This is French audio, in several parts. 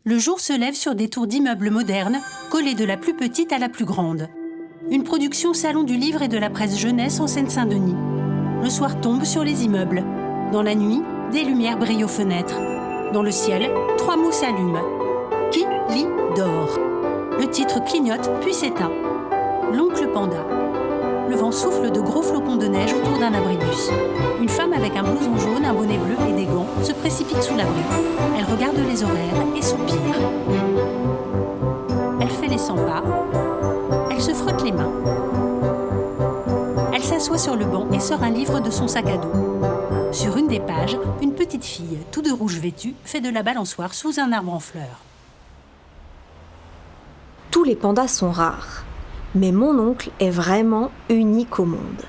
Le jour se lève sur des tours d'immeubles modernes, collés de la plus petite à la plus grande. Une production Salon du Livre et de la Presse Jeunesse en Seine-Saint-Denis. Le soir tombe sur les immeubles. Dans la nuit, des lumières brillent aux fenêtres. Dans le ciel, 3 mots s'allument. Qui lit dort. Le titre clignote puis s'éteint. L'oncle Panda. Le vent souffle de gros flocons de neige autour d'un abribus. Une femme avec un blouson jaune, un bonnet bleu et des gants se précipite sous l'abri. Elle regarde les horaires et soupire. Elle fait les 100 pas. Elle se frotte les mains. Elle s'assoit sur le banc et sort un livre de son sac à dos. Sur une des pages, une petite fille, tout de rouge vêtue, fait de la balançoire sous un arbre en fleurs. Tous les pandas sont rares. Mais mon oncle est vraiment unique au monde.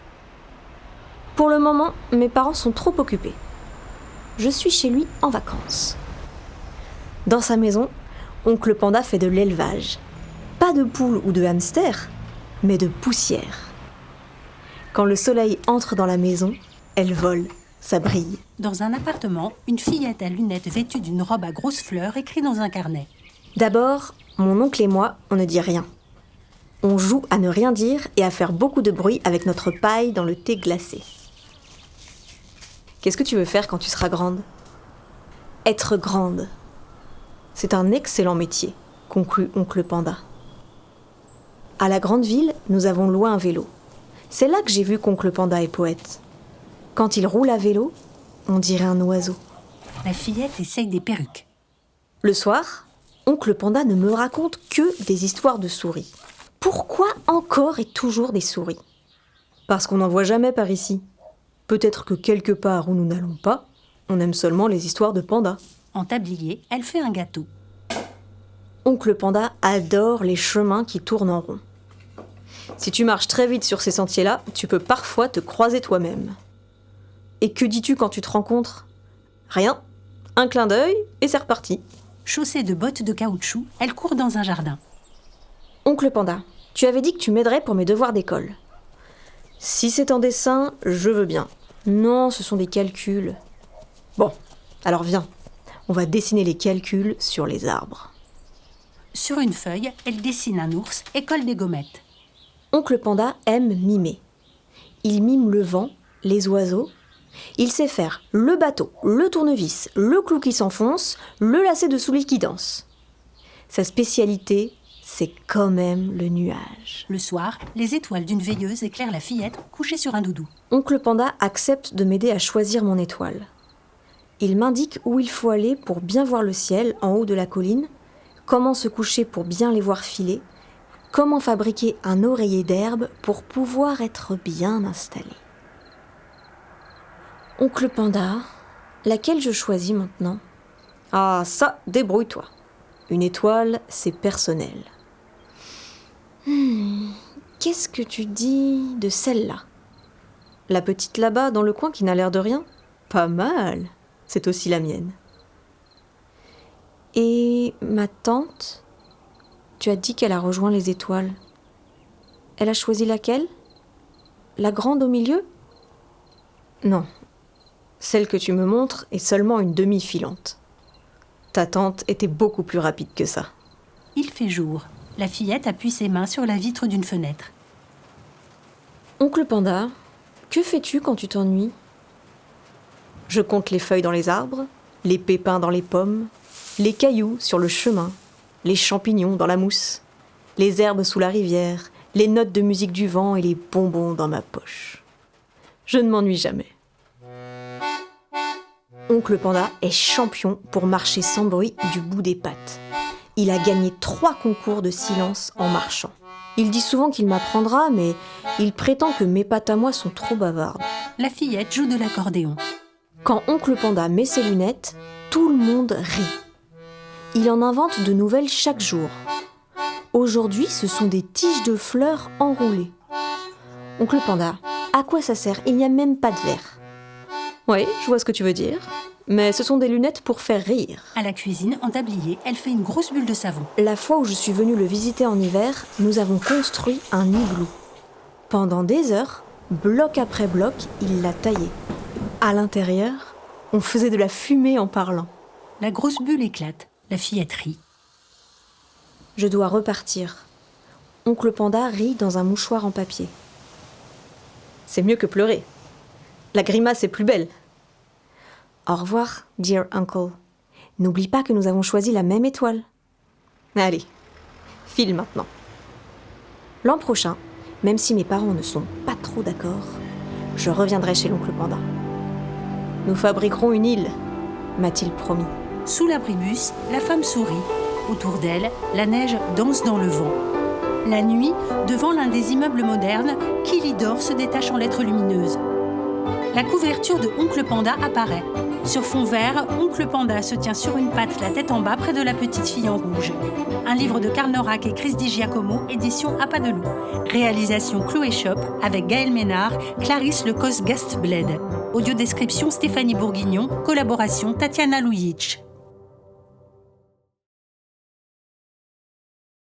Pour le moment, mes parents sont trop occupés. Je suis chez lui en vacances. Dans sa maison, oncle Panda fait de l'élevage. Pas de poules ou de hamsters, mais de poussière. Quand le soleil entre dans la maison, elle vole, ça brille. Dans un appartement, une fillette à lunettes vêtue d'une robe à grosses fleurs écrit dans un carnet. D'abord, mon oncle et moi, on ne dit rien. On joue à ne rien dire et à faire beaucoup de bruit avec notre paille dans le thé glacé. Qu'est-ce que tu veux faire quand tu seras grande ? Être grande. C'est un excellent métier, conclut oncle Panda. À la grande ville, nous avons loué un vélo. C'est là que j'ai vu qu'oncle Panda est poète. Quand il roule à vélo, on dirait un oiseau. La fillette essaye des perruques. Le soir, oncle Panda ne me raconte que des histoires de souris. Pourquoi encore et toujours des souris ? Parce qu'on n'en voit jamais par ici. Peut-être que quelque part où nous n'allons pas, on aime seulement les histoires de pandas. En tablier, elle fait un gâteau. Oncle Panda adore les chemins qui tournent en rond. Si tu marches très vite sur ces sentiers-là, tu peux parfois te croiser toi-même. Et que dis-tu quand tu te rencontres ? Rien. Un clin d'œil et c'est reparti. Chaussée de bottes de caoutchouc, elle court dans un jardin. Oncle Panda, tu avais dit que tu m'aiderais pour mes devoirs d'école. Si c'est en dessin, je veux bien. Non, ce sont des calculs. Bon, alors viens. On va dessiner les calculs sur les arbres. Sur une feuille, elle dessine un ours et colle des gommettes. Oncle Panda aime mimer. Il mime le vent, les oiseaux. Il sait faire le bateau, le tournevis, le clou qui s'enfonce, le lacet de souliers qui danse. Sa spécialité, c'est quand même le nuage. Le soir, les étoiles d'une veilleuse éclairent la fillette couchée sur un doudou. Oncle Panda accepte de m'aider à choisir mon étoile. Il m'indique où il faut aller pour bien voir le ciel en haut de la colline, comment se coucher pour bien les voir filer, comment fabriquer un oreiller d'herbe pour pouvoir être bien installé. Oncle Panda, laquelle je choisis maintenant ? Ah, ça, débrouille-toi. Une étoile, c'est personnel. Qu'est-ce que tu dis de celle-là ? La petite là-bas, dans le coin, qui n'a l'air de rien ? Pas mal. C'est aussi la mienne. Et ma tante ? Tu as dit qu'elle a rejoint les étoiles. Elle a choisi laquelle ? La grande au milieu ? Non. Celle que tu me montres est seulement une demi-filante. Ta tante était beaucoup plus rapide que ça. Il fait jour. La fillette appuie ses mains sur la vitre d'une fenêtre. Oncle Panda, que fais-tu quand tu t'ennuies ? Je compte les feuilles dans les arbres, les pépins dans les pommes, les cailloux sur le chemin, les champignons dans la mousse, les herbes sous la rivière, les notes de musique du vent et les bonbons dans ma poche. Je ne m'ennuie jamais. Oncle Panda est champion pour marcher sans bruit du bout des pattes. Il a gagné 3 concours de silence en marchant. Il dit souvent qu'il m'apprendra, mais il prétend que mes pattes à moi sont trop bavardes. La fillette joue de l'accordéon. Quand oncle Panda met ses lunettes, tout le monde rit. Il en invente de nouvelles chaque jour. Aujourd'hui, ce sont des tiges de fleurs enroulées. Oncle Panda, à quoi ça sert ? Il n'y a même pas de verre. Oui, je vois ce que tu veux dire. Mais ce sont des lunettes pour faire rire. À la cuisine, en tablier, elle fait une grosse bulle de savon. La fois où je suis venue le visiter en hiver, nous avons construit un igloo. Pendant des heures, bloc après bloc, il l'a taillé. À l'intérieur, on faisait de la fumée en parlant. La grosse bulle éclate. La fillette rit. Je dois repartir. Oncle Panda rit dans un mouchoir en papier. C'est mieux que pleurer. La grimace est plus belle. Au revoir, dear uncle. N'oublie pas que nous avons choisi la même étoile. Allez, file maintenant. L'an prochain, même si mes parents ne sont pas trop d'accord, je reviendrai chez l'oncle Panda. Nous fabriquerons une île, m'a-t-il promis. Sous l'abribus, la femme sourit. Autour d'elle, la neige danse dans le vent. La nuit, devant l'un des immeubles modernes, Killidor se détache en lettres lumineuses. La couverture de Oncle Panda apparaît. Sur fond vert, Oncle Panda se tient sur une patte, la tête en bas, près de la petite fille en rouge. Un livre de Karl Norak et Chris Di Giacomo, édition À pas de loup. Réalisation Chloé Shop, avec Gaël Ménard, Clarisse Lecos Gastbled. Audio description Stéphanie Bourguignon, collaboration Tatiana Lujic.